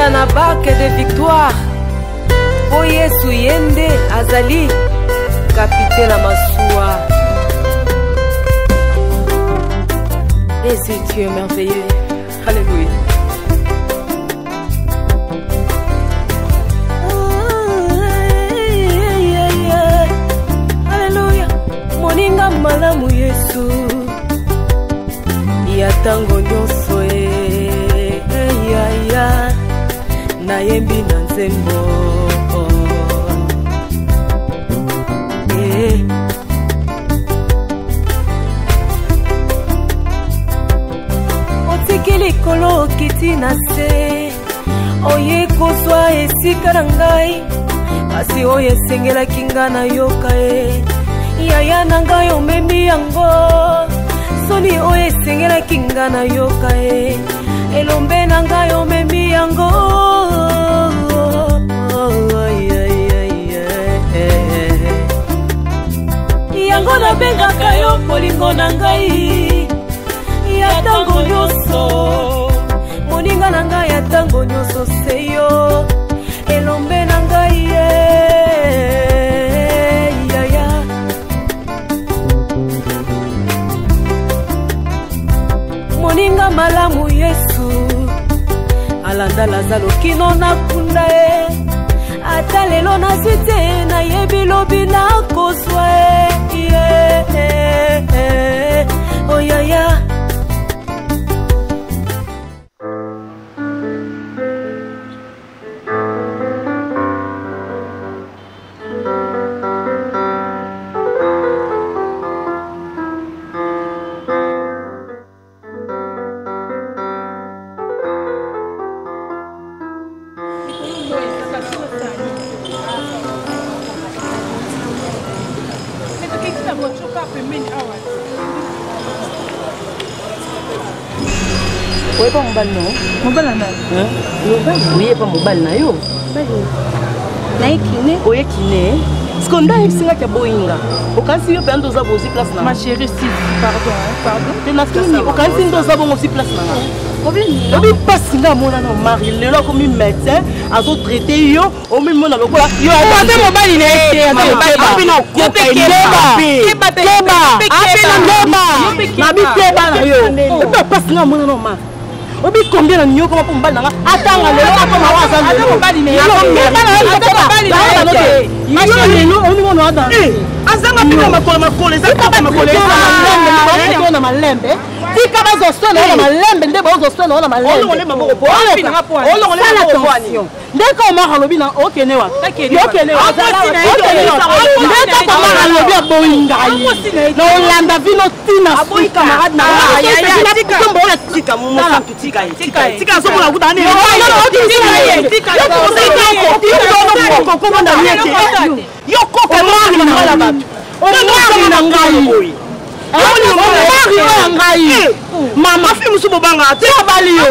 tovanda na barke de victoire po Yesu yende azali capitaine na masuwa. Et c'est Dieu merveilleux. Alléluia. Alléluia. Moninga malamu Yesu ya tango nyonso na yembi na nzembo otiki likolo okiti na se oye kozwa esika na ngai kasi oyo esengelaki nga na yoka yaya na ngai omemi yango soni oyo esengelaki nga na yoka elombe na ngai omemi yango yango nabengaka yo molingo na ngai ya tango nyonso moninga na ngai ya tango nyonso seyo elombe na ngai yaya moninga malamu Yesu alanda Lazaro kino nakunda ata lelo nazwi te nayebi lobi nakozwa oh yaya. Oui, pas mon bal non. Mon bal non. Oui, pas mon bal na yo. Na kiné. Oui, kiné. Ce qu'on a ici là qui a boinga. Au cas si yo ben doza bozi place na. Ma chérie, si pardon, pardon. Te na fini. Au cas si doza bon aussi place na. Problème. Obi passe nga mona na mari le là comme médecin azo traiter yo o mi mona lokola yo ate mon bal il est abi na ko keba na bi keba na yo. Obi passe nga mona na mari. Obi combien de nions comme pour mbal nanga atanga le ko ma waza ata mbali me yo oni mona ada azanga pina makole za papa makole na malembe tika bazo sona na malembe ndebo bazo sona na malembe olongole maboko po olongole maboko ndeko mara lobi na okenewa yokenewa ndeko mara lobi aboinga na olanda vino tina aboyi camarade na tika mbona tika mumo tika so mona kutane tika yo ko mari na ngala bato mari na ngai mama fi musubo banga te abali yo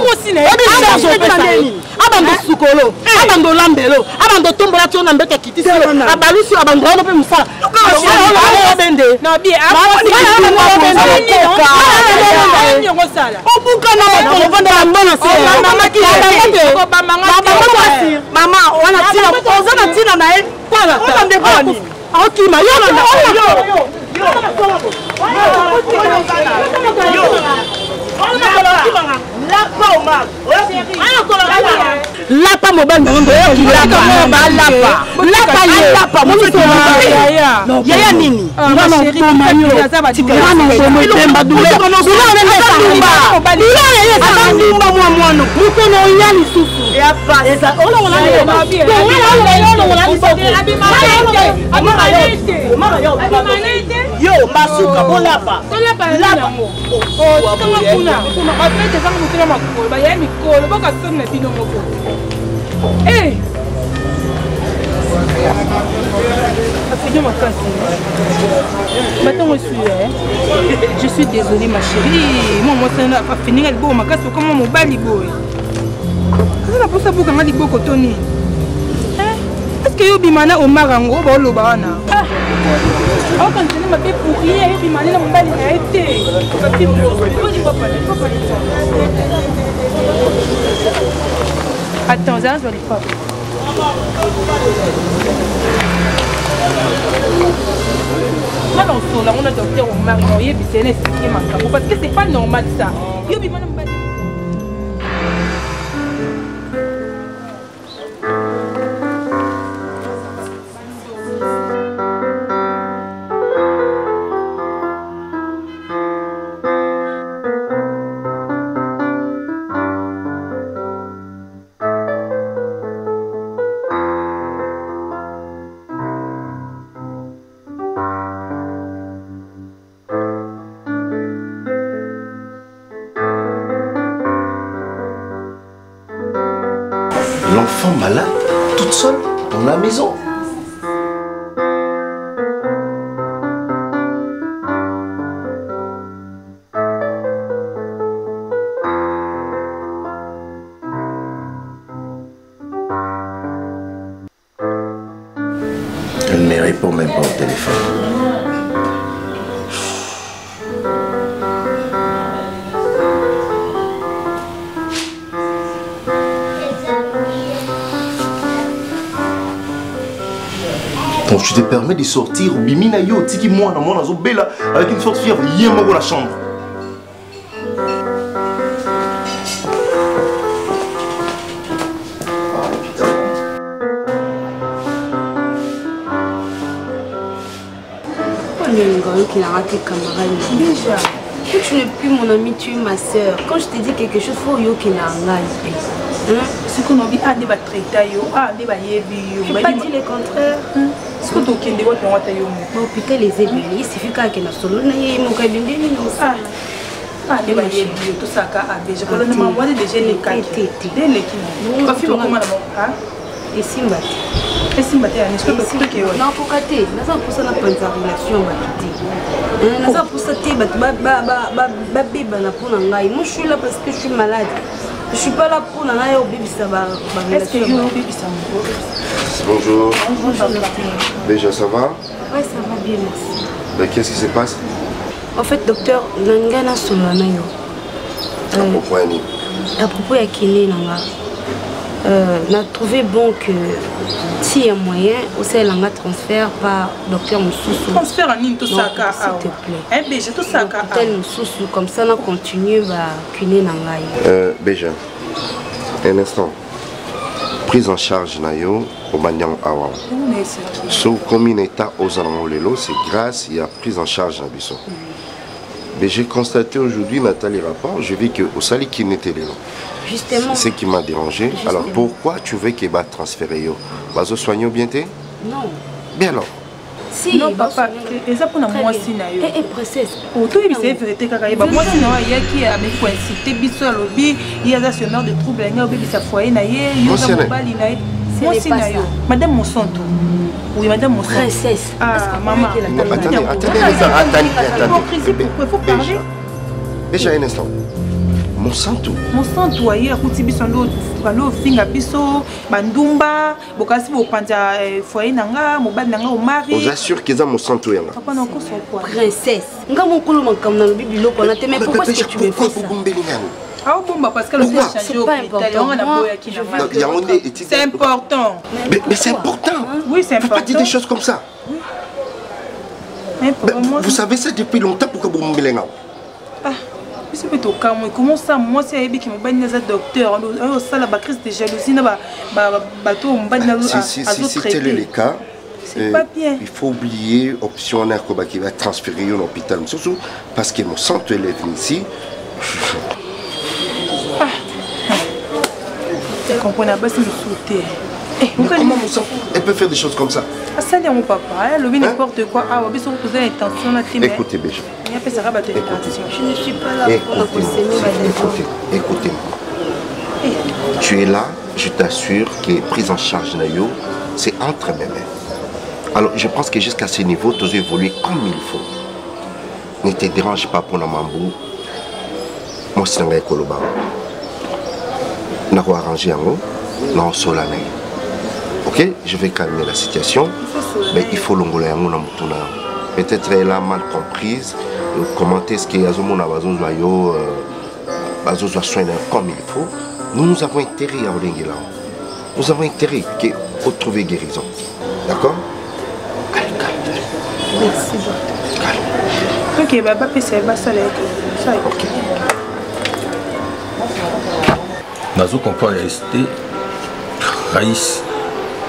abando sukolo abando lambelo abando tombola tona mbeka kitisi abalusi abando ono pe musala bende na bi obuka na ko vanda na mbona se mama wana tina ozana tina na e kwala ona ndebani akima yo lapa mobile mbondo lapa yaya nini yo masuka bolapa lapa kama kuna bapete zangu mukina makolo baya mikolo boka soni na bino moko je suis désolée ma chérie. Moi je fini ngalibo makasi comme mon bali boy. Ça pour ça pour ngali boko toni. Est-ce que yo bimana o marango ba lo bana? Oh quand tu m'as fait pour rien yo bimana na mbali na été. Attends, ça va les pas. Alors, on a docteur Omar, il y a business qui manque. Parce que c'est pas normal ça. L'enfant malade, toute seule, dans la maison. Elle ne me répond même pas au téléphone. Donc je te permets de sortir au bimina yo tiki moi dans mon azobela avec une forte fièvre hier dans la chambre. Déjà, que tu n'es plus mon ami, tu es ma soeur. Quand je te dis quelque chose, il faut que tu n'engages. Ce qu'on a dit, ah, des traiter, ah, des yebi. Je n'ai pas dit le contraire. Ce que tu as dit, hôpital les ébélés, il suffit qu'il y ait un solo, il y a un cabinet, ah, des yebi, tout ça, je peux le demander déjà les cas. Dès les qui. Pas fait comment là-bas. Et Simba. Et Simba, est-ce que tu as dit non, pour que tu aies, nous avons pour ça une relation. Nous avons pour ça que moi je suis là parce que je suis malade. Je ne suis pas là pour aller au bébé ça va. Est-ce que au bébé ça Bonjour. Bonjour. Déjà ça va? Oui, ça va bien, merci. Mais qu'est-ce qui se passe? En fait, docteur, Nangana Solanayo. À propos de Kine Nanga. On a trouvé bon que s'il y a moyen, aussi elle a transfert par docteur Moussoussou. Transfert en ligne tout ça, s'il te plaît. Béja, tout ça, tel Moussoussou, comme ça on continue à Kine Nanga. Béja, un instant. Prise en charge Nayo au Maniang Awa. Sauf comme un état aux Alamolelo, c'est grâce à la prise en charge Nabiso. Mais j'ai constaté aujourd'hui, Nathalie Rapport, je vis qu'au Sali qui n'était là. Justement. C'est ce qui m'a dérangé. Justement. Alors pourquoi tu veux qu'il va transférer yo? Vas tu soigner bien t'es? Non. Bien alors. Si, non papa, et ça pour la moi si na yo. Et princesse. Oh toi il c'est vérité kaka ba moi si na ya qui a avec quoi incité biso lobi, il y a ce genre de trouble nga obi sa foyer na ye, yo za mobali na ye. Moi si na yo. Madame Monsanto. Oui, madame Monsanto. Princesse. Ah maman. Attendez. Il faut parler. Déjà un instant. Monsanto aye akuti biso ndo balo finga biso bandumba bokasi bopanza foyer nanga mobali nanga o mari. Vous assure qu'ils ont Monsanto yanga. Papa na ko so quoi. Princesse. Nga mon kolo makam na lobi biloko na te mais pourquoi est-ce que tu me fais ça? Ah bon parce que le changé au c'est important. Mais c'est important. Oui, c'est important. Faut pas dire des choses comme ça. Vous savez ça depuis longtemps pourquoi vous me mélangez. Comment ça, moi c'est qui me bagne les docteurs, ça la crise de jalousie, bateau si tel est le cas, c'est pas bien. Il faut oublier option qui va transférer à l'hôpital, surtout parce que mon centre est ici. Tu comprends pas si je souhaitais. Comment mon centre elle peut faire des choses comme ça? Ça c'est mon papa, le n'importe quoi. Ah, oui, vous avez intention là. Écoutez, Béja. Je ne suis pas là pour écoutez-moi. Tu es là, je t'assure que prise en charge Nayo, c'est entre mes mains. Alors je pense que jusqu'à ce niveau, tu dois évoluer comme il faut. Ne te dérange pas pour le mambou. Moi c'est un koloba. N'a pas arrangé en haut, non solane. Ok, je vais calmer la situation, mais il faut l'ongoler en haut. Peut-être elle a mal comprise. Comment est-ce qu'il y a des gens qui ont soigné comme il faut. Nous avons intérêt à Olengela. Nous avons intérêt à trouver guérison. D'accord? Merci. Ok, papa, c'est ça. Ok. Nazo comprend rester Raïs.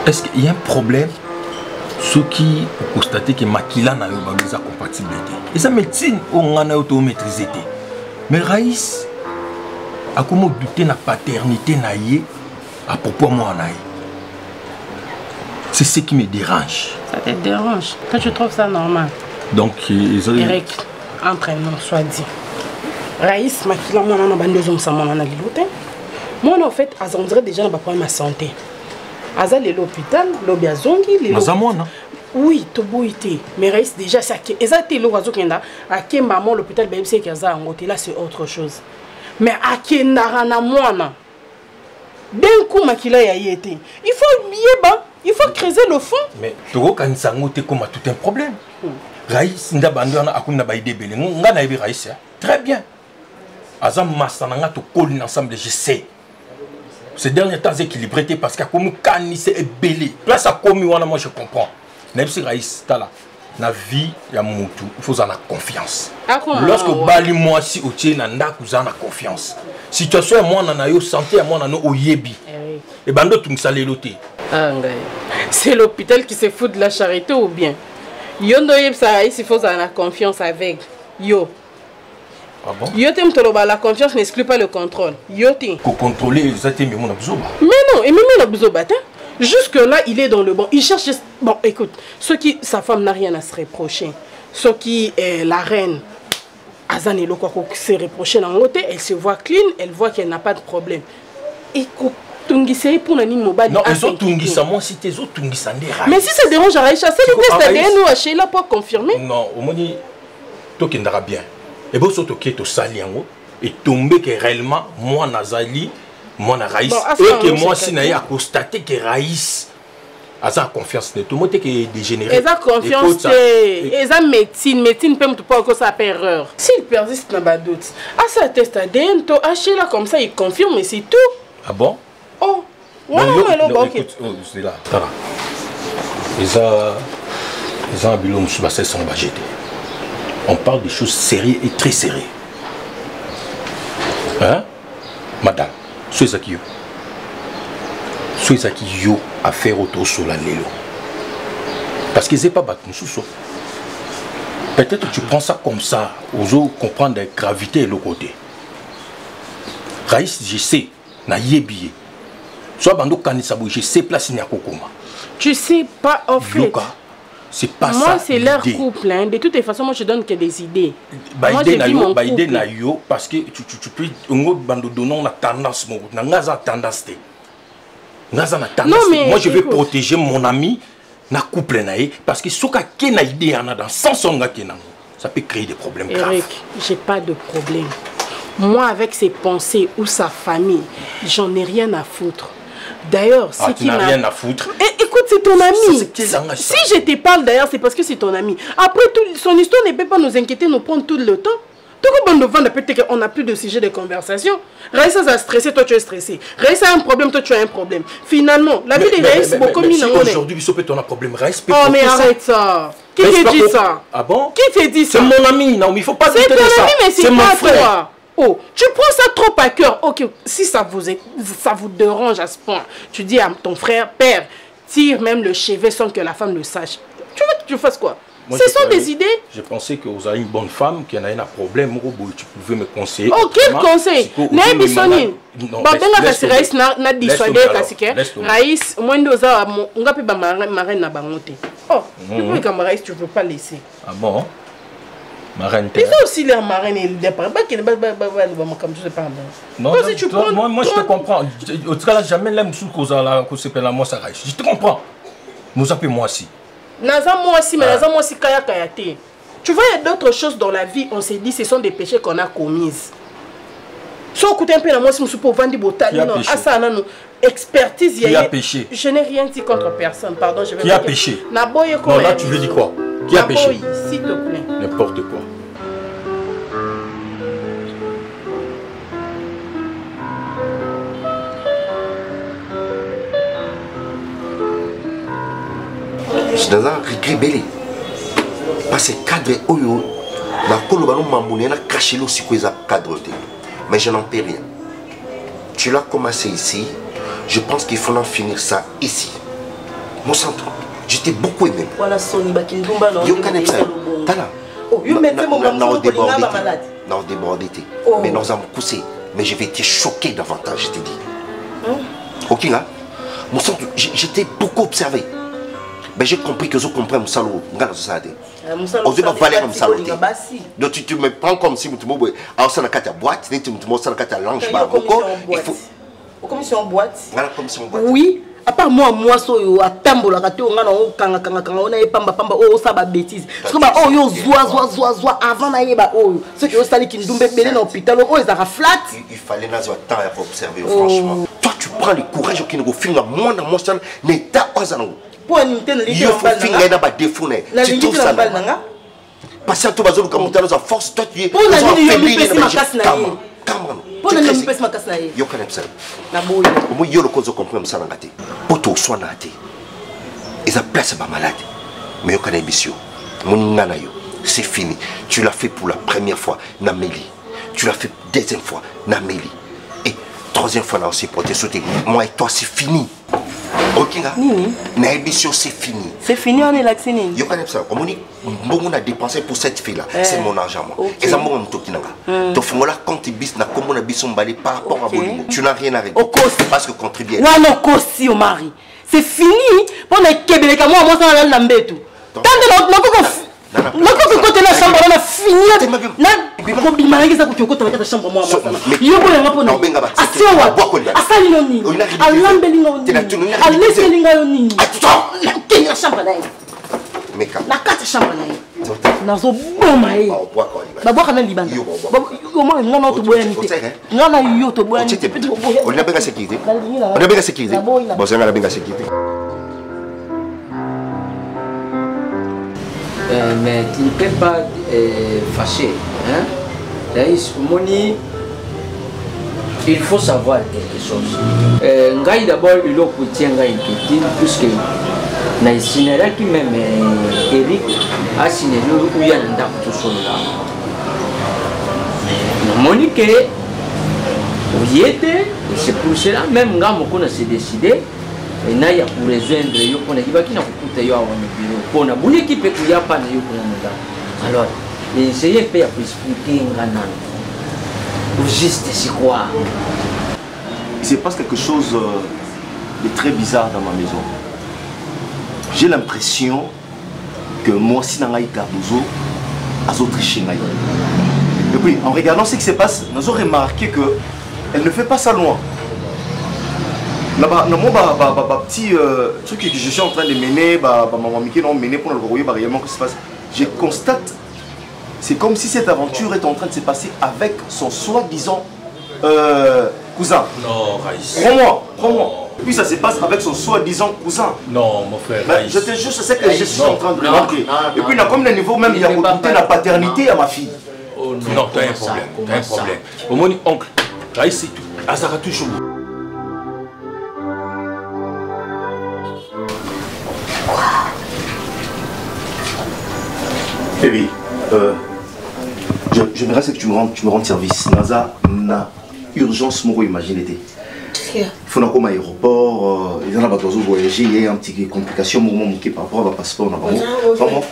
Est-ce qu'il y a un problème? Ce qui constater que Makila n'a pas compatibilité. Et sa médecine, on a auto-maîtrisé. Mais Raïs a comment douter de la paternité à propos de moi. C'est ce qui me dérange. Ça te dérange? Toi, tu trouves ça normal? Donc, Eric, entraînement, soit dit. Raïs, Makila, moi, on a bandé aux hommes sans moi, moi, en fait, on dirait déjà dans ma santé. Aza l'hôpital, l'obiazongi, oui, toboité. Mais Raïs déjà ça que exactement l'oiseau qui a à qui maman l'hôpital ben c'est qu'aza en côté là c'est autre chose. Mais à qui n'arana moana. D'un coup Makila y a été. Il faut lier il faut creuser le fond. Mais Togo quand ça ngote comme tout un problème. Raïs nda bandana akuna baïdé belé. Ngana ibi Raïs. Très bien. Aza masananga to coller ensemble je sais. Ces derniers temps équilibré parce qu'il y a comme un c'est belé. Là ça comme moi je comprends. Même si Raïs tala na vie ya mutu, il faut en avoir confiance. Lorsque bali moi si au tien nanda vous en a confiance. Situation moi na yo santé moi na no oyebi. Et bando tout ça l'éloté. C'est l'hôpital qui se fout de la charité ou bien Yondo yeb ça Raïs il faut en avoir confiance avec yo. Ah bon? Yotem toloba, la confiance n'exclut pas le contrôle. Yotem. Pour contrôler les athées, mais mon abzoba. Mais non, et même l'abzoba, jusque là, il est dans le bon. Il cherche. Bon, écoute, ce qui, sa femme n'a rien à se reprocher. Ce qui est la reine, Azan et Lokoko se reprocher dans l'hôtel, elle se voit clean, elle voit qu'elle n'a pas de problème. Écoute, Tungissé pour Nani Mobali. Non, ils ont Tungissa, moi si t'es autres Tungissa. Mais si ça dérange à Raïcha, c'est le test ADN ou à Sheila pour confirmer. Non, au moins, toi qui n'auras bien. Et bon, surtout que tu sali et tomber que réellement, moi, Nazali, moi, Raïs, et que moi, si n'a constaté que Raïs a confiance de tout le monde qui est dégénéré. Ils ont confiance, ils ont médecine peut me pas que ça fait erreur. S'il persiste dans le doute, à ça test ADN, tu as là comme ça, il confirme et c'est tout. Ah bon? Oh, ouais, écoute, c'est là. Ils ont un bilan sur la sans budget. On parle de choses sérieuses et très sérieuses. Hein? Madame, soyez à qui yo? Soyez à qui yo à faire autour sur la lélo. Parce qu'ils n'ont pas battu sous ça. Peut-être que tu prends ça comme ça, aux autres comprendre la gravité et le côté. Raïs, je sais, na yebiye. Soit bando kanisabou, je sais place ni à Kokoma. Tu sais pas en fait. Yoka. C'est pas moi, ça. Moi, c'est leur couple. Hein. De toutes les façons, moi, je donne que des idées. Moi, j'ai vu mon couple. Parce que tu peux... On a tendance. On a tendance. Moi, je vais protéger mon ami. Na couple parce que ce qui est idée dans sens ça peut créer des problèmes graves. Eric, j'ai pas de problème. Moi, avec ses pensées ou sa famille, j'en ai rien à foutre. D'ailleurs, c'est qui n'a rien à foutre. Écoute, c'est ton ami. Si je te parle d'ailleurs, c'est parce que c'est ton ami. Après, son histoire ne peut pas nous inquiéter, nous prendre tout le temps. On n'a plus de sujet de conversation. Raïssa a stressé, toi tu es stressé. Raïssa a un problème, toi tu as un problème. Finalement, la vie de Raïssa est beaucoup mieux. Aujourd'hui, il peut un problème. Raïssa peut oh, mais arrête ça. Qui te dit ça? Ah bon? Qui te dit ça? C'est mon ami, non, mais il faut pas dire ça. C'est ton ami, mais c'est pas toi. Oh, tu prends ça trop à cœur. Ok, si ça vous dérange à ce point, tu dis à ton frère, père, tire même le chevet sans que la femme le sache. Tu veux que tu fasses quoi? Ce sont des idées. Je pensais que vous avez une bonne femme qui en a un problème. Tu pouvez me conseiller. Oh, quel conseil? Naïbisoni. Babenga kasi Raïs na dissuadé kasi ke Raïs moi ndoza nga pe ba marraine na bangote. Oh, pourquoi comme Raïs tu veux pas laisser? Ah bon? Marraine. Ils ont aussi leur marraine et le départ. Bah, comme je sais pas. Non, moi je te comprends. En tout cas, jamais l'aime sous cause la moi ça Raïs. Je te comprends. Nous appelons moi aussi. Naza moi aussi, mais Naza moi aussi kaya kayate. Tu vois, il y a d'autres choses dans la vie, on s'est dit, ce sont des péchés qu'on a commises. Si on écoute un peu, moi, si je suis pour vendre des bouteilles, non, ça, non, expertise, qui a péché? Je n'ai rien dit contre personne, pardon. Je vais qui a péché? Non, là, tu veux dire quoi? Qui a péché? S'il te plaît. N'importe quoi. suis dans un regret belé. Parce que cadre oyo, la colobano mamouné na caché le sucre cadre. Mais je n'en peux rien. Tu l'as commencé ici. Je pense qu'il faut en finir ça ici. Mon centre. Je t'ai beaucoup aimé. Voilà, Sony Bakindumba, non. Yo connais ça. Tala. Oh, yo mettez mon maman pour les malade. Non, débordé. Mais nous avons poussé. Mais je vais te choquer davantage, je te dis. Ok, là. Mon centre, j'étais beaucoup observé. Mais j'ai compris que je comprends mon salaud. On ne va pas parler comme ça. Donc tu me prends comme si tu me boîte, tu me langue. Il faut. Commission boîte. Oui. À part moi, so à tambola, on a eu pamba, oh, ça va bêtise. Comme oh, yo, zoa, avant d'aller, oh, ceux qui ont sali qui nous donnent bébé dans l'hôpital, oh, ils ont flat. Il fallait nous avoir temps pour observer, franchement. Toi, tu prends le courage qui nous fait moi, dans mon style, n'est pas aux anneaux. Pour une telle ligne, il faut finir dans le défouler. Tu trouves ça? Parce que tu vas nous commenter à force, toi, tu es. Pour la ligne, il y a ma casse là. Pour la ligne, ma casse là. Yo connais ça. Moi, yo le cause comprendre ça dans la tête. Pour tout soin dans la tête. Ils ont place pas malade. Mais yo connais bisio. Mon nana yo, c'est fini. Tu l'as fait pour la première fois, Namélie. Tu l'as fait deuxième fois, Namélie. Et troisième fois là aussi pour te sauter. Moi et toi, c'est fini. Ok, Naïbisio, c'est fini. C'est fini, on est là, c'est fini. Yo connais ça. On a dépensé pour cette fille là. C'est mon argent, moi. Et ça m'a dit que tu fais là quand tu bis na comme on a bis on par rapport à Bolimo. Tu n'as rien à régler. Parce que contribuer. Non, non, aussi au mari. C'est fini. Pour les Québécois, moi, ça va dans l'ambé tout. Tant de l'autre côté de la chambre, on a fini. Non, il m'a dit que tu as la chambre, moi. Il y a un peu de temps. Asalini, Alambelini, Aleselingani. Attends, la chambre là. La carte chambre là. Nazo bomae. Ba boka na libanda. Yo mo ngana to boya nite. Ngana yo to boya nite. On a bien sécurité. On a bien sécurité. Bon, c'est on a bien sécurité. Mais tu ne peux pas fâcher. Hein? Il faut savoir quelque chose. Ngai d'abord, il faut que tu puisque na isinera qui même Eric a signé où il y a un dame tout seul là. Monique, oui était, c'est pour cela même Ngam qu'on a décidé. Et là il y a pour rejoindre yo qu'on a dit qui n'a pas coûté yo à un bureau. Pour na bonne équipe qui y a pas yo pour nous. Alors, essayez de faire pour expliquer Ngana. Juste c'est quoi? Il se passe quelque chose de très bizarre dans ma maison. J'ai l'impression que moi, si je suis Cardozo, à autres chiens. Et puis, en regardant ce qui se passe, nous avons remarqué qu'elle ne fait pas ça loin. Là-bas, petit truc que je suis en train de mener, maman Mickey non mener pour le voir réellement ce qui se passe. Je constate, c'est comme si cette aventure est en train de se passer avec son soi-disant cousin. Non, Raïs. Prends-moi. Puis ça se passe avec son soi-disant cousin. Non, mon frère. Je te jure, c'est ce que je suis en train de remarquer. Et puis, comme le niveau même, il y a recruté la paternité à ma fille. Oh non, tu as un problème. Tu as un problème. Au moins, oncle, Raïs, c'est tout. Azara toujours. Baby, j'aimerais que tu me rendes service. Naza, na urgence, moi, imagine-t-il. Il faut qu'on aille à l'aéroport, il y a des voyager, il y a une petite complication par rapport au passeport. Vraiment?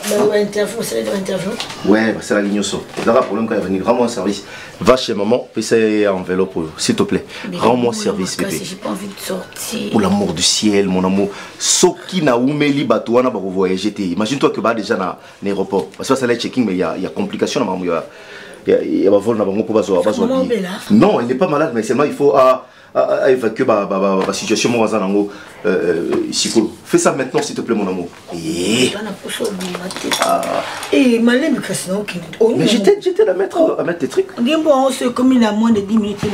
Ouais, c'est la ligne au il y a un problème quand il venir. Rends-moi un service. Va chez maman, fais ça en enveloppe, s'il te plaît. Rends-moi service, bébé. J'ai pas envie de sortir. Pour l'amour du ciel, mon amour. Soki na oumeli batouana pour voyager. Imagine-toi que bah déjà dans l'aéroport. Parce que ça là checking, mais il y a complication. Il y a vol dans pour non, elle n'est pas malade, mais seulement il faut évacuer la situation fais ça maintenant s'il te plaît mon amour. Mais j'étais à mettre tes trucs. Comme il a moins de 10 minutes.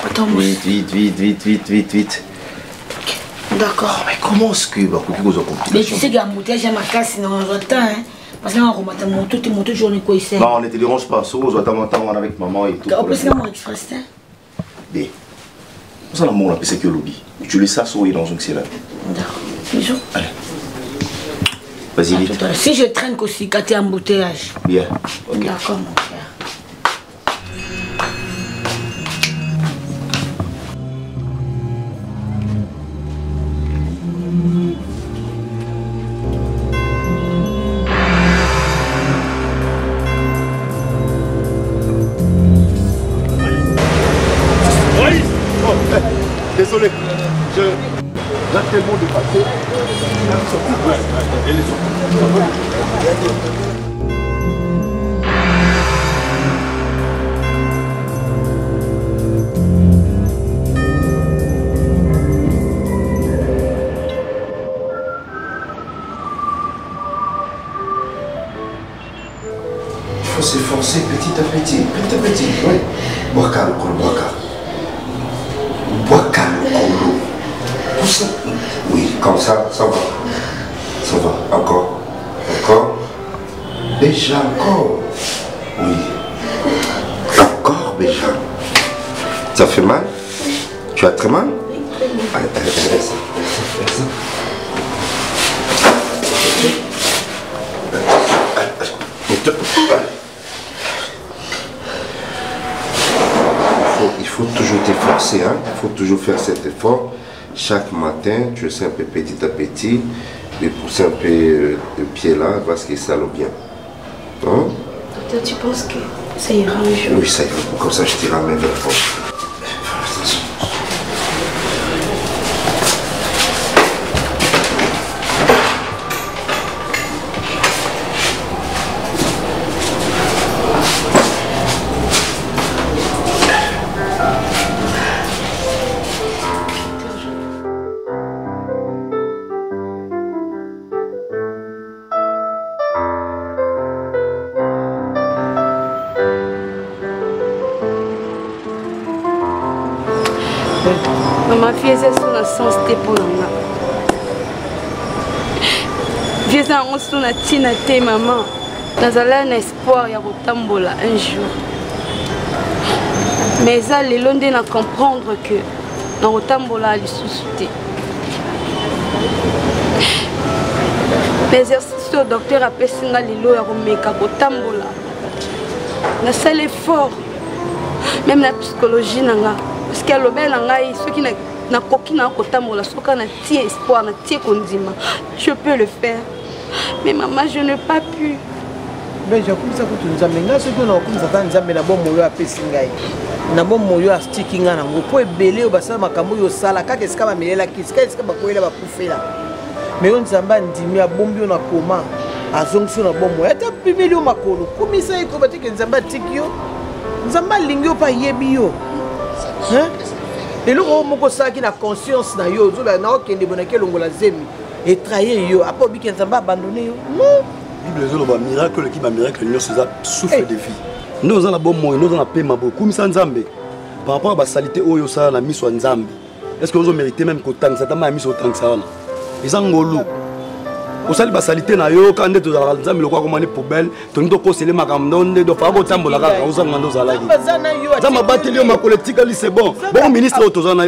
Attends, vite. D'accord. Mais comment est-ce que mais tu sais qu'il y a un bouteillage à ma casse, sinon on attend. Parce que tout mon journée quoi ici. Non, on ne te dérange pas. On attend avec maman et tout. En plus, c'est mon express. Bé. Vous allez m'en appeler que lobby. Tu laisses ça souris dans une cellule. D'accord. Bisous. Allez. Vas-y vite. Si je traîne qu'aussi, quand tu es embouteillage. Bien. Okay. D'accord, mon frère. Désolé, j'ai tellement dépassé. Il faut s'efforcer petit à petit, oui. Bois calme, bois calme. Bois calme, tout ça. Oui, comme ça, ça va. Ça va, encore. Déjà, encore. Oui. Encore, déjà. Ça fait mal? Tu as très mal? Allez, ça. Il faut toujours t'efforcer, hein? Il faut toujours faire cet effort. Chaque matin, tu essaies un peu petit à petit de pousser un peu le pied là parce que ça l'est bien. Hein? Docteur, tu penses que ça ira un jour? Oui, ça ira. Comme ça, je te ramène vers toi. Ma fille est sur la sens pour moi. Je suis en train de dire maman, dans un espoir il y a rotambola un jour. Mais ça les londés à comprendre que dans rotambola les sous-soutés. L'exercice au docteur a fait singa lilo ya romeka rotambola. Na seul effort, même la psychologie nanga. Parce que le bel angai, ceux qui n'a coquine kotambola, ceux qui n'a espoir, n'a kondima, je peux le faire. Mais maman, je n'ai pas pu. Mais j'ai comme ça que tu nous amènes. Ce que nous avons comme ça, nous amènes d'abord moyo à pesingai. D'abord moyo à sticking à nango. Pour belé au bassin makambo yo sala. Quand est-ce qu'on va mêler la kiss? Quand est-ce qu'on va couler la pouffer là? Mais on s'amba ndimi à bombi on a comment? À zonction na bombo. Et t'as pu mêler au makolo. Comment ça y est qu'on va dire que nous amba tikio? Nous amba lingyo pa yebio. Hein? Et là, on a une conscience na yo, on a aucun débonnaqué longola zemi et trahir yo. Après, on a abandonné yo. Non. Bible est un miracle qui m'a miracle, nous sommes souffle des filles. Nous avons un bon mot, nous avons un paiement beaucoup. Comme ça, Nzambe. Par rapport à la salité, où ça a mis sur Nzambe. Est-ce que vous méritez même qu'autant que ça a mis sur autant que ça? Ils sont ngolou. Au sein de la salité, quand on est dans la Nzambe, le quoi comme on est poubelle, tout le monde peut les magamdon, de faire autant de la gare, aux angles de la vie. Ça m'a battu ma politique, c'est bon. Bon ministre au Tozana,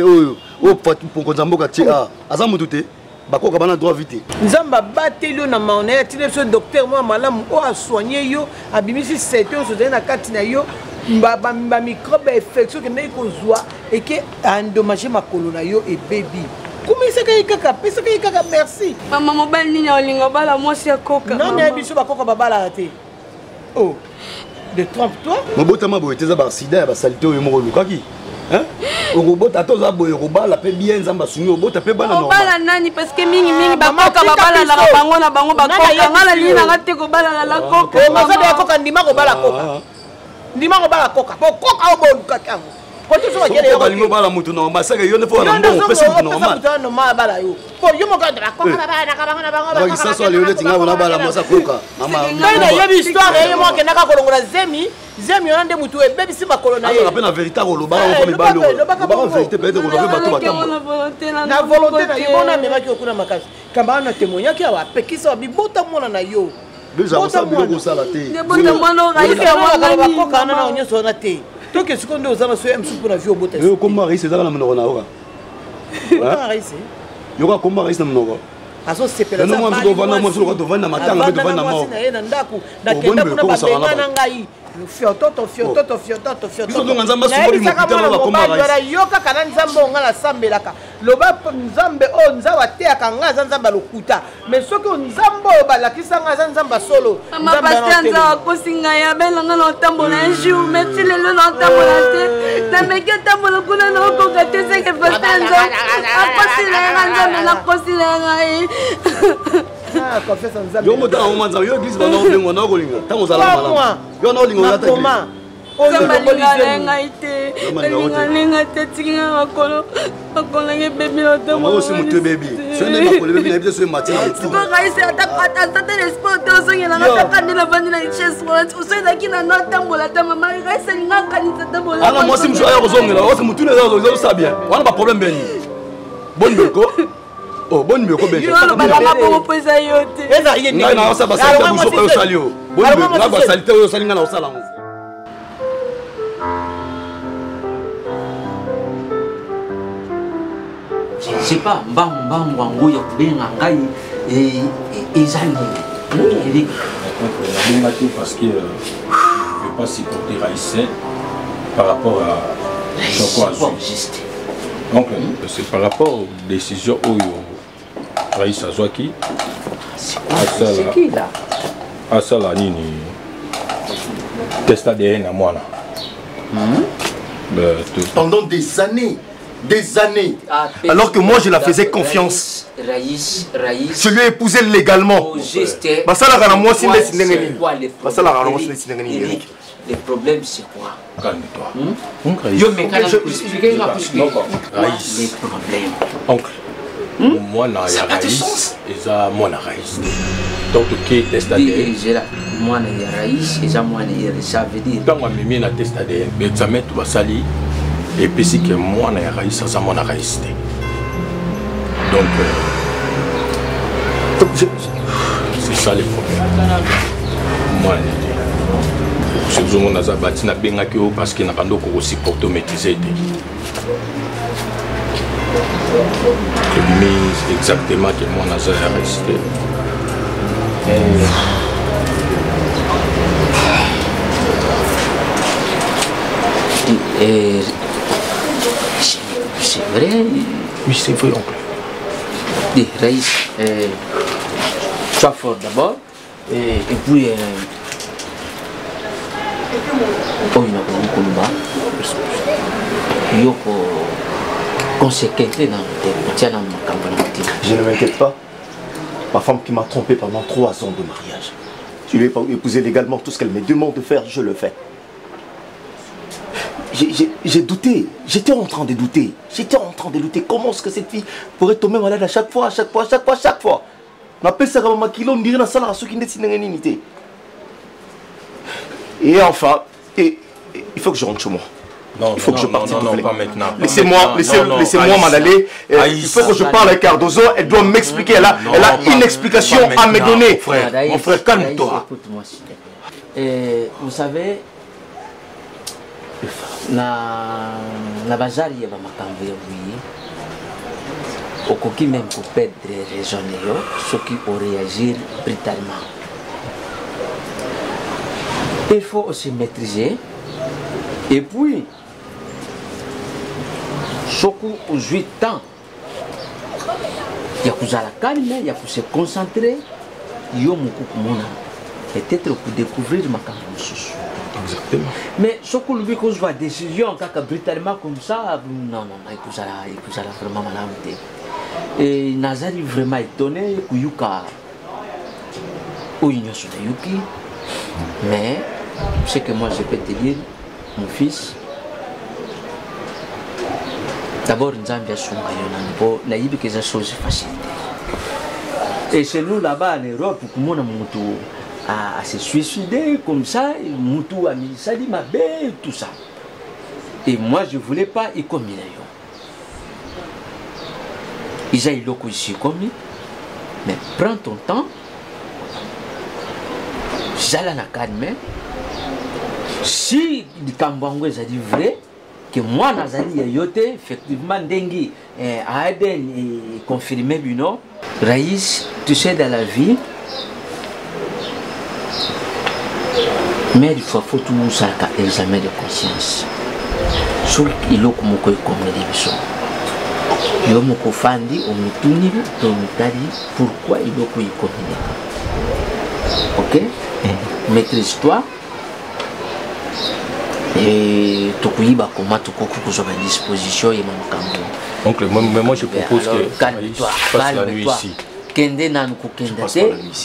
pour que Nzambo Katia, Azam Douté, Bako Kabana doit vite. Nzamba battu na maonnet, tu es docteur, moi, malam, ou a soigné yo, a bimisi 7 ans, sur la katina yo, ma microbe infection qui n'est qu'au joie et qui a endommagé ma colonna yo et baby. Comment c'est que kaka pesa que kaka merci maman mobile ni olinga bala moi c'est coca non mais biso ba coca baba la raté oh de trompe-toi mobota mabo eteza ba sida ba salité oyo moko lukaki hein robota toza boye robala pe bien nzamba sunyo robota pe bana normal bala nani parce que mingi ba coca bala la bango na bango ba coca ngala ni na ngate ko bala la coca maza de coca ndima ko bala coca ndima ko bala coca po coca o bo lukaki Quand tu fais des choses, tu vas moto normal. Ça que yo ne faut pas non person normal. Normal bala yo. Po yo mo ka dra ko bala na ba ça soit le tinga ona bala mo sa koka. Mama. Na yebi histoire yo mo ke naka kolongola zemi on nde mutu e bebi si makolo na ye. On appelle la vérité ko lo ba ko mi balo. Ba vérité peut-être ko lo ba to ba. Na volonté na yo na mema ki okuna makasi. Kamba na témoigner ki awa pekisa bi bota mona na yo. Déjà ça biloko sala te. Ne bota mona ra ife mo ka ba koka na onyo so na te. Toi qui est-ce qu'on doit avoir sur MC pour la vie au beau test. Comment Marie c'est ça la monora. Comment Marie c'est? Yoga comment Marie c'est la monora. azosepela na moi je vendre moi je vendre na matanga je vendre na mort na ndako na kenda kuna babenga na ngai fiototo biso ndonga nzambe asungoli mokitana bakoma yoka kana nzambe onga na sambelaka loba nzambe o nzawa teaka nga za nzambe lokuta mais soki nzambe oyo balakisa nga za nzambe solo mama pasteur nzawa kosinga ya belanga na otambola un jour merci lelo na otambola te nameki otambola kuna na okoka te seke pasteur nzawa akosila yanga nzambe nakosila yanga yo motanga omanza yo église bana olingo na okolinga ntango ozala malamu yo na olingo ozata olingalenga te elingalenga te tikinga bakolanga bebi osi moto bebi sone bakole bebi na yebi te soye mati na motu raisi atata l'esport te ozongelanga takandi na vandi na chese osoyelaki na no atambola ta mama raisi alinga akanisa tambola ana mwasi mosu aya kozongela osi motu na ezosa bien wana baproblème beni boni beko oh bonne mieux combien yo balanga pour poser yo te ngai na osa basalite bujo ko osali yo bonne mieux na basalite oyo osali nga na osala ngo je sais pas mbambo wangu ya kubenga ngai ezali Eric parce que je ne vais pas supporter Raïssin par rapport à Choco juste. Donc c'est par rapport aux décisions Oyo Raïs Azwaki c'est qui là asala nini test ADN à moi là pendant des années alors que moi je la faisais confiance Raïs je lui ai épousé légalement basala kana moi sinde sinengeni basala kana moi sinde sinengeni le problème c'est quoi calme-toi yo mais quand je expliquer là parce que Raïs les problèmes oncle moi na ya Raïs eza moi na Raïs donc qui test ADN moi na ya Raïs eza moi na ya ça veut dire donc mimi na test ADN mais examen tu basali et puis si que moi na ya Raïs eza moi na Raïs donc c'est ça le problème moi je vous demande à bâtir na benga que parce que na kando ko aussi pour te maîtriser c'est exactement que moi Nazar est resté. C'est vrai. Oui, c'est vrai, oncle. Dis, Raïs, sois fort d'abord. Et puis, oh, il y a conséquences dans je ne m'inquiète pas. Ma femme qui m'a trompé pendant 3 ans de mariage. Je lui ai épousé légalement tout ce qu'elle me demande de faire, je le fais. J'ai douté, j'étais en train de douter. Comment est-ce que cette fille pourrait tomber malade à chaque fois. On appelle ça comme un kilo, on dirait dans la salle à ceux qui ne sont pas. Et enfin, il faut que je rentre chez moi. Non, il faut que je parte. Non, pas maintenant. Laissez-moi m'en aller. Il faut que je parle avec Cardozo. Elle doit m'expliquer. Elle a une explication à me donner. Mon frère, calme-toi. Écoute-moi, s'il te plaît. Vous savez, na bazar il y a makambo ya oui. Okoki même pour perdre raisonner ceux qui ont réagi brutalement. Il faut aussi maîtriser. Et puis, Choco aux 8 ans, il y a que la calme, il y a que se concentrer, il y a peut-être pour découvrir ma carrière. Exactement. Mais Choco lui qu'on voit décision quand brutalement comme ça, non, il faut vraiment malade. Et Nazari vraiment étonné, Kuyuka, ou il y a Yuki, mais ce que moi je peux te dire, mon fils, d'abord Nzambi a songa yonambo na yibi que ça chose facile. Et chez nous là-bas en Europe, pour mon amour à se suicider comme ça, Moutou a mis ça dit ma belle tout ça. Et moi je voulais pas y combiner. Ils ont eu le coup ici commis, mais prends ton temps. J'allais na calme. Si le Kambangwe a dit vrai, que moi Nazali yote effectivement dengi a Aden confirmé bino Raïs, tu sais, dans la vie, mais il faut tout ça examen de conscience. Sur il a comme des bisous. Il a mon fandi au mituni pourquoi il a communiquer. Ok? Maîtrise-toi. Et tu peux dire comment tu peux faire à disposition et mon camp. Donc moi je propose que calme-toi, passe la nuit ici.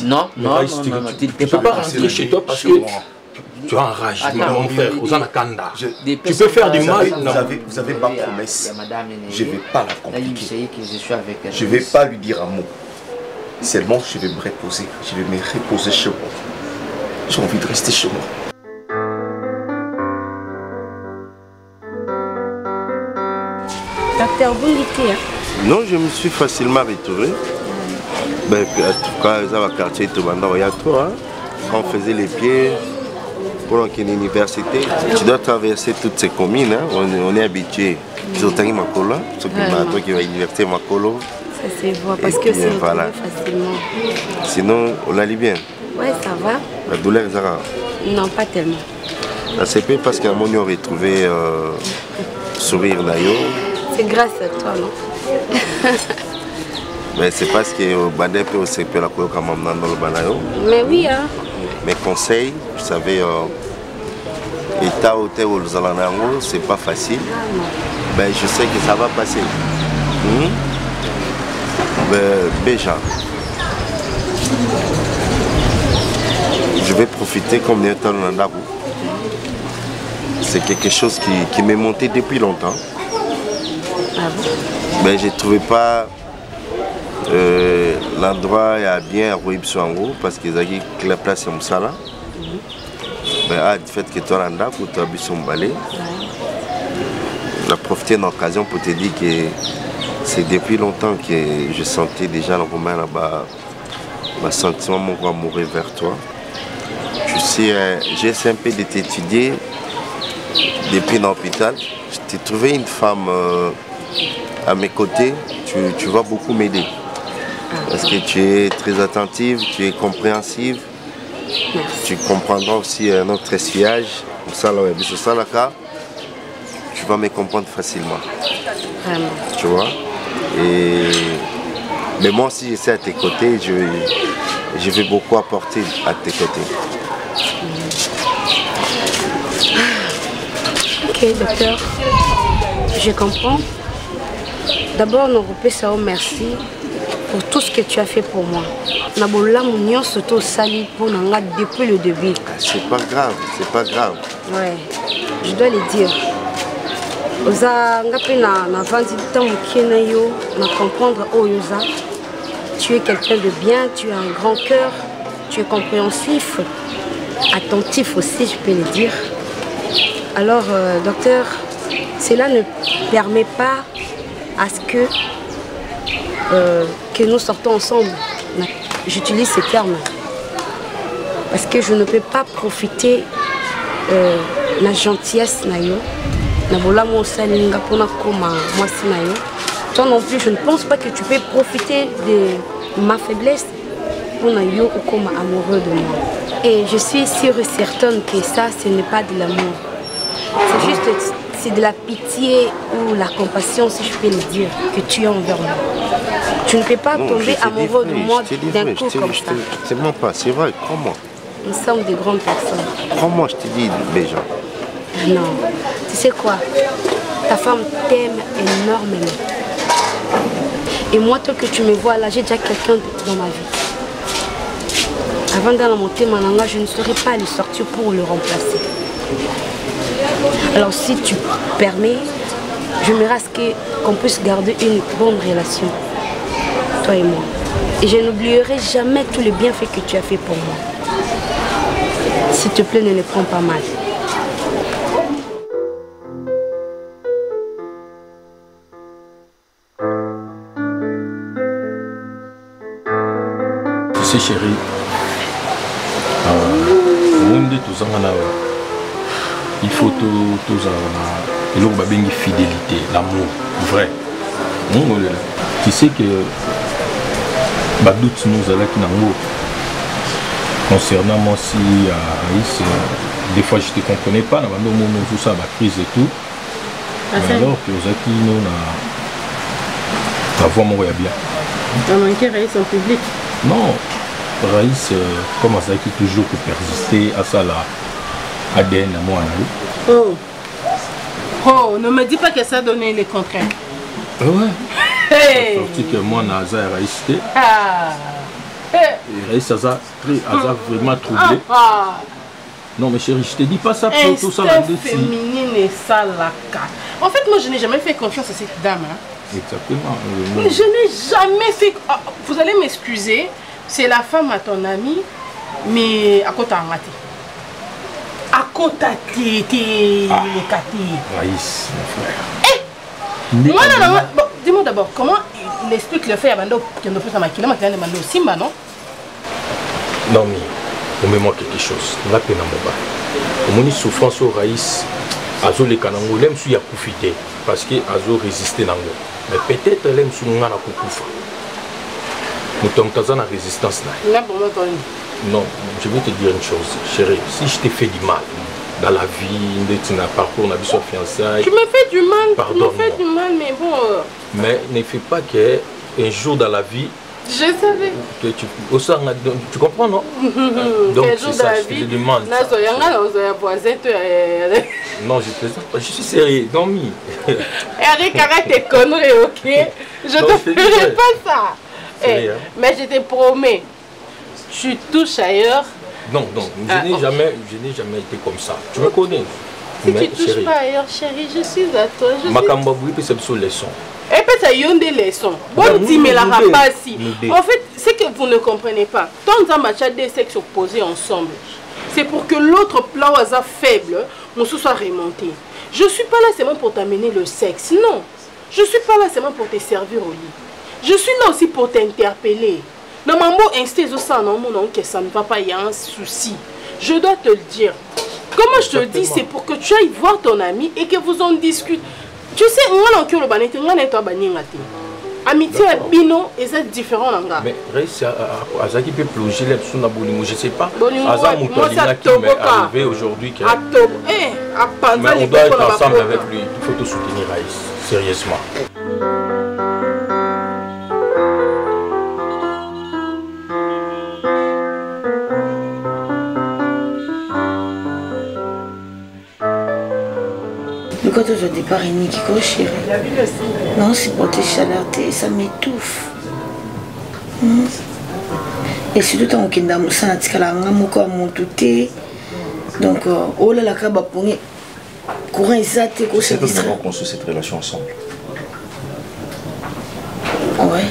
Non, tu ne peux pas rentrer chez toi parce que tu as enragé mon frère, Osana Kanda. Tu peux faire du mal. Vous avez ma promesse. Je ne vais pas la compliquer. Je ne vais pas lui dire un mot. Seulement, je vais me reposer. Je vais me reposer chez moi. J'ai envie de rester chez moi. Docteur, bon été. Non, je me suis facilement retrouvé. Ben, en tout cas, dans le quartier, il y a toi. Quand on faisait les pieds pour l'université, tu dois traverser toutes ces communes. Hein. On est habitué. Zotani Makolo, toi qui vas à l'université Makolo. Ça c'est vrai, parce que c'est voilà. Facilement. Sinon, on allait bien. Ouais, ça va. La douleur, Zara? Non, pas tellement. C'est peu parce qu'à un moment, on a retrouvé sourire Nayo. C'est grâce à toi, non? Mais c'est parce que Badé peut aussi faire la couleur comme dans le Banayo. Mais oui, hein. Mes conseils, vous savez, état hôtel aux Zalanango, c'est pas facile. Ben, je sais que ça va passer. Déjà, je vais profiter comme Néotan Nandaru. C'est quelque chose qui m'est monté depuis longtemps. Ah bon? Ben, je ne trouvais pas l'endroit bien à Rouibsuango parce qu'ils ont dit que la place est Moussala. Ben, du fait que tu as un dap ou tu as bu balai, on a profité de l'occasion pour te dire que c'est depuis longtemps que je sentais déjà un sentiment mon amoureux vers toi. J'ai essayé un peu de t'étudier depuis l'hôpital. Je t'ai trouvé une femme à mes côtés, tu vas beaucoup m'aider. Parce que tu es très attentive, tu es compréhensive. Tu comprendras aussi notre essuyage. Tu vas me comprendre facilement. Vraiment. Tu vois? Mais moi aussi, je suis à tes côtés. Je vais beaucoup apporter à tes côtés. Ok, docteur. Je comprends. D'abord, nous remercions merci pour tout ce que tu as fait pour moi. Nous surtout sali pour nous depuis le début. C'est pas grave, c'est pas grave. Ouais, je dois le dire. Comprendre tu es quelqu'un de bien, tu as un grand cœur, tu es compréhensif, attentif aussi, je peux le dire. Alors, docteur, cela ne permet pas à ce que nous sortons ensemble. J'utilise ces termes parce que je ne peux pas profiter de la gentillesse. Toi non plus, je ne pense pas que tu peux profiter de ma faiblesse pour Nayo ou comme amoureux de moi. Et je suis sûre et certaine que ça, ce n'est pas de l'amour. C'est juste, c'est de la pitié ou la compassion, si je peux le dire, que tu as envers moi. Tu ne peux pas tomber amoureux de moi d'un coup comme ça. C'est bon pas, c'est vrai, crois-moi. Nous sommes des grandes personnes. Crois-moi, je te dis déjà. Non, tu sais quoi? Ta femme t'aime énormément. Et moi, tel que tu me vois là, j'ai déjà quelqu'un dans ma vie. Avant d'aller monter mon langage, je ne saurais pas aller sortir pour le remplacer. Alors si tu permets, j'aimerais à ce qu'on puisse garder une bonne relation, toi et moi. Et je n'oublierai jamais tous les bienfaits que tu as fait pour moi. S'il te plaît, ne les prends pas mal. Tu sais chérie, il faut une fidélité, l'amour, vrai. Tu sais que Badoute nous allons qui n'en concernant moi si Raïs, des fois je ne te comprenais pas, tout ça, ma crise et tout. Mais alors que Ozaki nous la voix mon bien. Tu as manqué Raïs en public? Non, Raïs, comme Ozaki toujours pour persister à ça là, ADN à moi. Oh. Oh, ne me dis pas que ça a donné les contraintes. Ouais. Hey. Sorti que moi, Naza et Raïs, et Raïs a vraiment troublé. Non, mais chérie, je te dis pas ça pour tout ça. Féminine et ça, la carte. En fait, moi, je n'ai jamais fait confiance à cette dame. Hein. Exactement. Je n'ai jamais fait... Vous allez m'excuser, c'est la femme à ton ami, mais à côté en raté. À côté de Raïs, mon frère. Moi, non, bon, dis-moi d'abord, comment il explique le fait à Bando qui ne peut pas maquiller, mais il Bando Simba, non? Non, mais promets-moi quelque chose. On va peine à mon bas. Mon souffrance au Raïs, Azo les Kanango, l'aime sous Yakoufité, parce que Azo résistait Nango. Mais peut-être l'aime sous Ngana Koukoufa. Nous sommes dans la résistance. Non, je vais te dire une chose, chérie. Si je t'ai fait du mal, dans la vie, dans un parcours, on a vu son fiançailles. Tu me fais du mal, pardon. Tu me fais du mal, mais bon. Mais ne fais pas qu'un jour dans la vie. Je savais. Tu comprends, non? Donc, c'est ça, je te demande. Non, je plaisante pas, je suis sérieux, non, mi. Eric, arrête tes conneries, ok? Je ne te ferai pas ça. Mais je te promets, tu touches ailleurs. Non, non, je n'ai jamais été comme ça. Tu me connais. Si tu touches pas ailleurs, chérie, je suis à toi. Makambaboui, c'est sur les sons. Et puis ça y a des leçons. Bon, dis, mais la rapacie. En fait, c'est que vous ne comprenez pas. Tant que deux sexes opposés ensemble, c'est pour que l'autre plan au hasard faible, mon sou soit remonté. Je suis pas là seulement pour t'amener le sexe, non. Je suis pas là seulement pour te servir au lit. Je suis là aussi pour t'interpeller. Dans mon mot instinct, que ça ne va pas, il y a un souci. Je dois te le dire. Comment je te le dis, c'est pour que tu ailles voir ton ami et que vous en discutez. Tu sais, on a le banete, on a baningati. Amitié à Bino, et c'est différent. Mais réussi à Zaki peut plonger les sous Nabolingo, je sais pas. Azam Moutolina qui m'est arrivé aujourd'hui. Mais on doit être ensemble avec lui. Il faut te soutenir, Raïs, sérieusement. Quand au départ, il n'y a qu'au chéri. Non, c'est pour tes chaleurs, ça m'étouffe. Et surtout, quand on a un donc, oh là là, courant exact, c'est que nous avons construit cette relation ensemble. Ouais.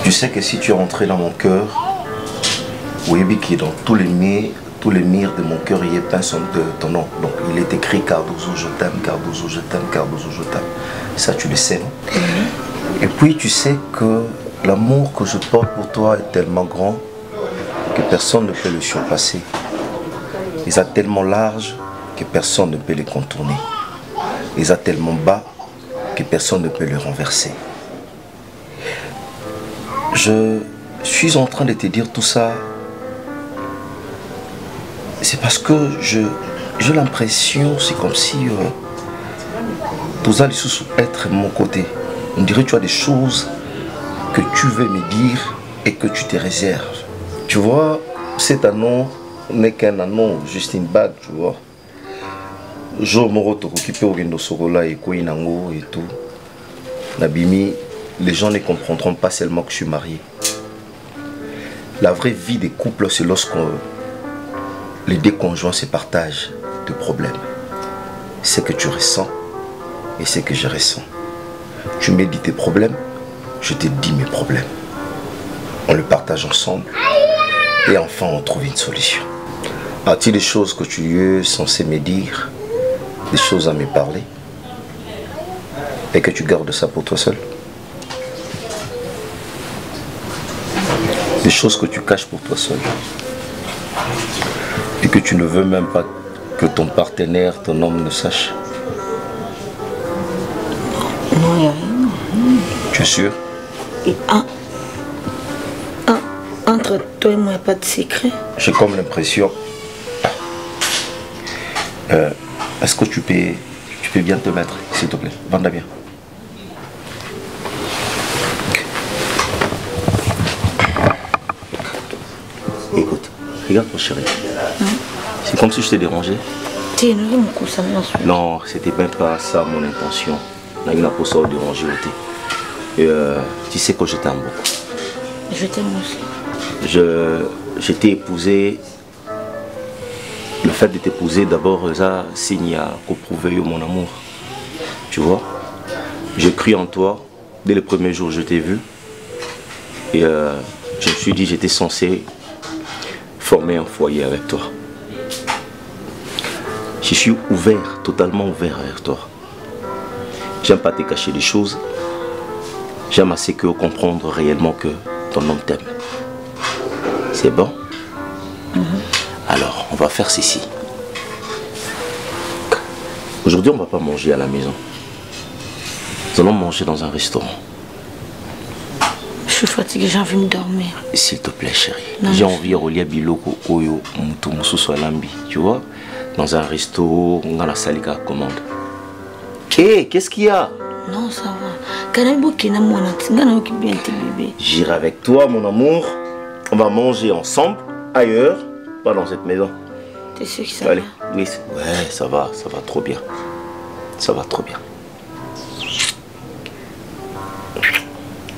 Tu sais que si tu es entré dans mon cœur, oui, qui est dans tous les murs de mon cœur, il y a peint ton nom. Donc il est écrit Cardozo, je t'aime, Cardozo, je t'aime, Cardozo, je t'aime. Ça, tu le sais, non? Et puis tu sais que l'amour que je porte pour toi est tellement grand que personne ne peut le surpasser. Il est tellement large que personne ne peut le contourner. Il est tellement bas que personne ne peut le renverser. Je suis en train de te dire tout ça. C'est parce que j'ai l'impression, c'est comme si tous allez être de mon côté. On dirait que tu as des choses que tu veux me dire et que tu te réserves. Tu vois, cet anneau n'est qu'un anneau, juste une bague, tu vois. Jour moroto occupé au Gendo Sorola et Koinango et tout. Nabimi, les gens ne comprendront pas seulement que je suis marié. La vraie vie des couples, c'est lorsque les deux conjoints se partagent de problèmes. Ce que tu ressens et ce que je ressens. Tu me dis tes problèmes, je te dis mes problèmes. On le partage ensemble et enfin on trouve une solution. As-tu des choses que tu es censé me dire, des choses à me parler et que tu gardes ça pour toi seul? Des choses que tu caches pour toi seul et que tu ne veux même pas que ton partenaire, ton homme ne sache? Non, il n'y a rien. Tu es sûr? Et entre toi et moi, il n'y a pas de secret. J'ai comme l'impression... Est-ce que tu peux bien te mettre, s'il te plaît? Vanda bien. Écoute, regarde mon chéri. C'est comme si je t'ai dérangé. Non, c'était même pas ça mon intention. Là, il n'a pas ça de déranger. Et tu sais que je t'aime beaucoup. Je t'aime aussi. Je t'ai épousé. Le fait de t'épouser, d'abord, ça signe à prouver mon amour. Tu vois? J'ai cru en toi. Dès le premier jour, je t'ai vu. Et je me suis dit, j'étais censé former un foyer avec toi. Je suis ouvert, totalement ouvert avec toi. J'aime pas te cacher des choses. J'aime assez que comprendre réellement que ton homme t'aime. C'est bon? Alors, on va faire ceci. Aujourd'hui, on ne va pas manger à la maison. Nous allons manger dans un restaurant. Je suis fatiguée, j'ai envie de dormir. S'il te plaît, chérie. J'ai envie de relier Biloko Oyo Mutu Lambi. Tu vois? Dans un resto, on a la salika commande. Hé, qu'est-ce qu'il y a? Non, ça va. J'irai avec toi, mon amour. On va manger ensemble, ailleurs, pas dans cette maison. T'es sûr que ça Allez, va? oui, ouais, ça va trop bien. Ça va trop bien.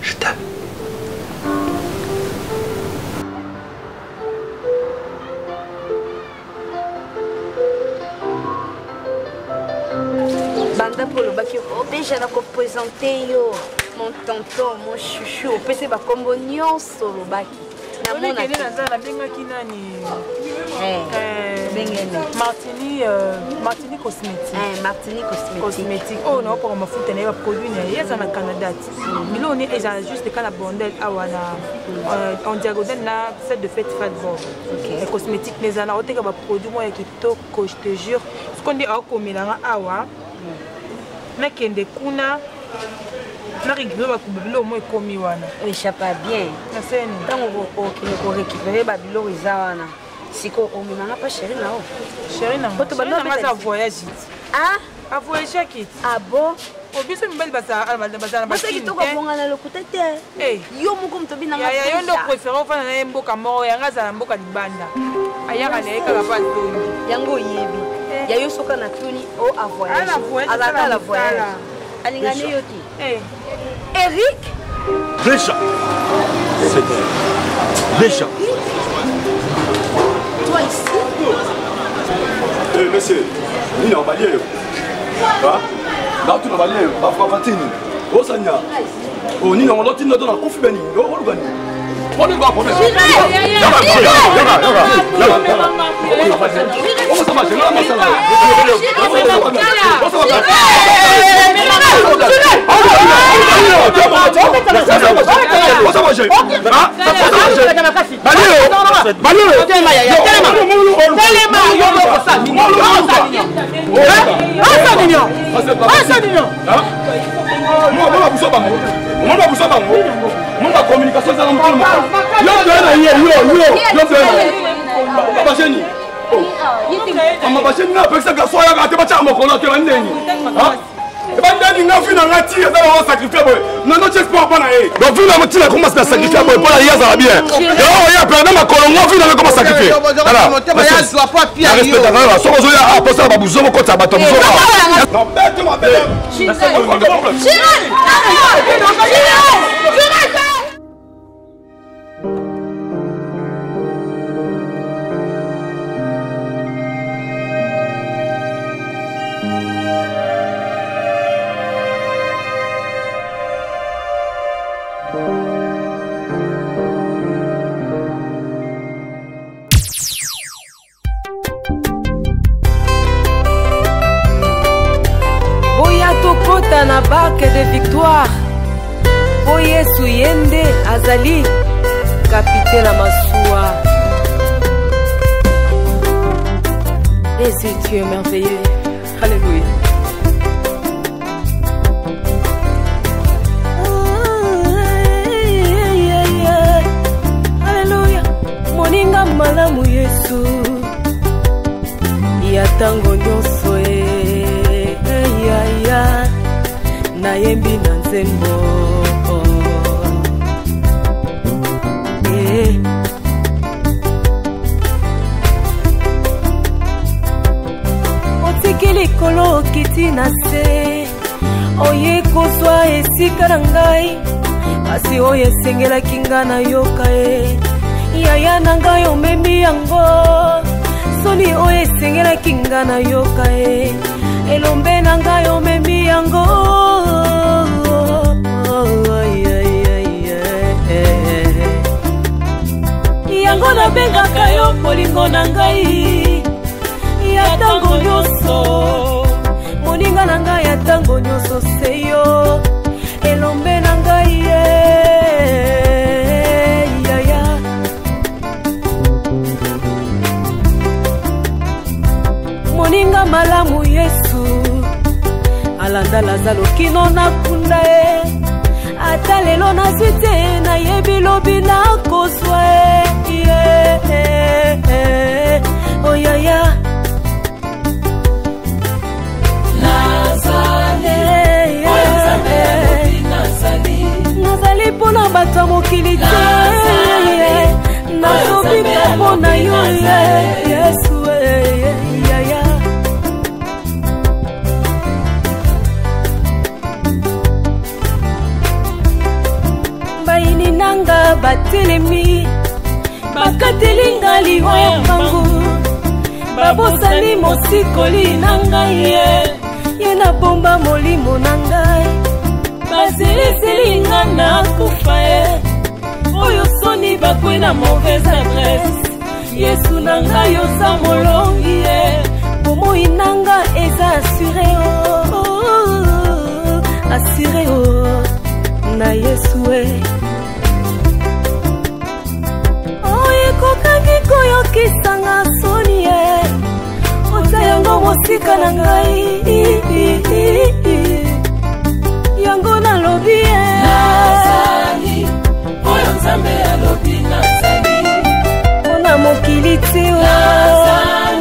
Je t'aime. Banda Polo Baki, déjà na présenter yo mon tonton, mon chouchou, opese ba kombo nyonso Lobaki. Na mona na bengaki nani? Martini cosmétique. Martini cosmétique. Oh non, pour mafuta na produit na yeza na Canada. Milo ni eza juste kana bondel awana en diagonale na set de fête fatbo. OK. Cosmétique neza na oteka ba produit moi kitoko, je te jure. Ce qu'on dit a komela awa. Na kende kuna na rigolo ba kubilo mo ekomi wana. Échappa bien. Na seni. Tango ko récupérer ba bilo izawana. Siko o mimanga pa chérie na o. Chérie na moto ba na voyage. Ah, a voyage kit. Ah bon? O biso mbeli basa na basa kitoko bonga na lokuta te. Eh, yo moko mtobi na ngaka. Ya yo ndo préféré ofana na mboka moko yanga za mboka libanda. Ayaka na eka pa tongi. Yango yebi. Ya yo soka na tuni o a voyage. Ala la voyage. Alingane yo ti. Eh. Eric? Déjà. C'est déjà. Toi ici? Eh monsieur, ni na balier. Hein? Là tu na balier, ba fa fatini. O sanya. O ni na loti na dona kofi beni. O lu bani. On ne va pas faire. Mon communication c'est un peu na barque de victoire po Yesu yende azali capitaine à Massoua. Et c'est Dieu merveilleux. Alléluia. Alléluia. ntango nyonso yaya nayembi na nzembo otiki likolo okiti na se oye kozwa esika na ngai kasi oyo esengelaki nga na yoka yaya na ngai omemi yango soni oyo esengelaki nga na yoka elombe na ngai omemi yango yango nabengaka yo molingo na ngai ya ntango nyonso moninga na ngai ya ntango nyonso seyo elombe na ngai yaya moninga malamu Yesu alanda Lazaro kino nakunda ata lelo nazwi te nayebi lobi nakozwa oh yaya nazali mpona bato ya mokili te nazobika mpona yo Yesu yaya bayini nanga batelemi bakatelinga liwa ya mbangu babosani mosikoli na ngai ye na bomba molimo na ngai basiliselinga na kufa oyo soni bakwe na mauvaise adresse Yesu na ngai oza molongi bomoi nanga eza assuré na Yesu oyekokangi koyokisanga soni ota yango mosika na ngai yango nalobi oyo nzambe alobi nazali mpona mokili ti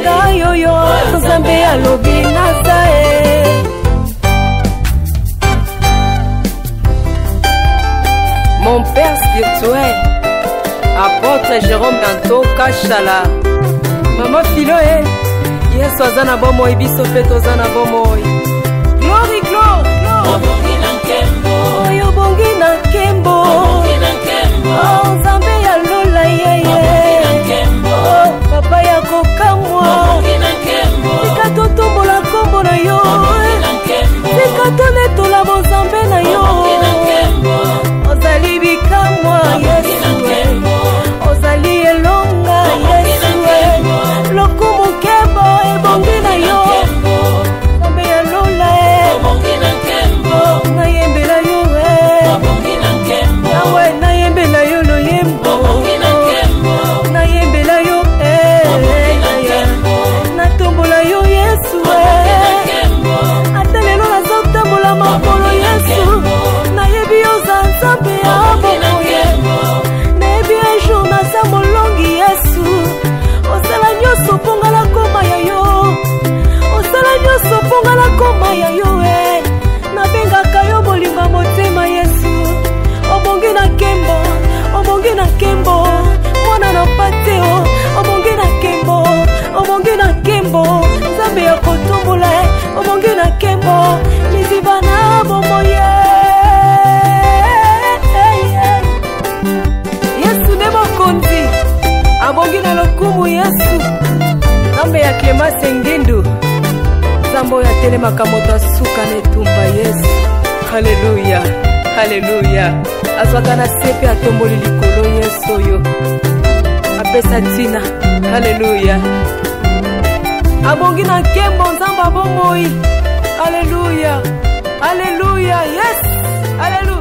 ngai oyo nzambe alobi naza mon père spirituel apôtre Jérôme Danto Kachala mama filo Yesu aza na bomoi biso mpe toza na bomoi glory obongi na nkembo nzambe ya lola papa ya kokamwa tika totombola nkombo na yo tika tonetola bonzambe na yo ozali bikamwa Yesu ozali elonga Yesu lokumu nkembo ebongi na yo nzambe ya lola nayembela yo nawe nayembela yo loyembo nayembela yo natombola yo Yesu ata lelo nazotambola makolo Yesu nayebi oza nzambe ya bomoye nayebi ejour naza molongi Yesu osala nyonso mponga na koma ya yo osala nyonso mponga na koma ya yo nabengaka yo bolingo motema Yesu obongi na nkembo mwana na pate obongi na nkembo nzambe ya kotombola obongi na nkembo liziba na bomoye Yesu nde mokonzi abongi na lokumu Yesu nzambe ya Clemence Ngindu nzambe oyo atelemaka moto asuka na etumba Yesu haleluya azwaka na se mpe atomboli likolo Yesu oyo apesa ntina haleluya abongi na nkembo nzambe abomoi haleluya yes haleluya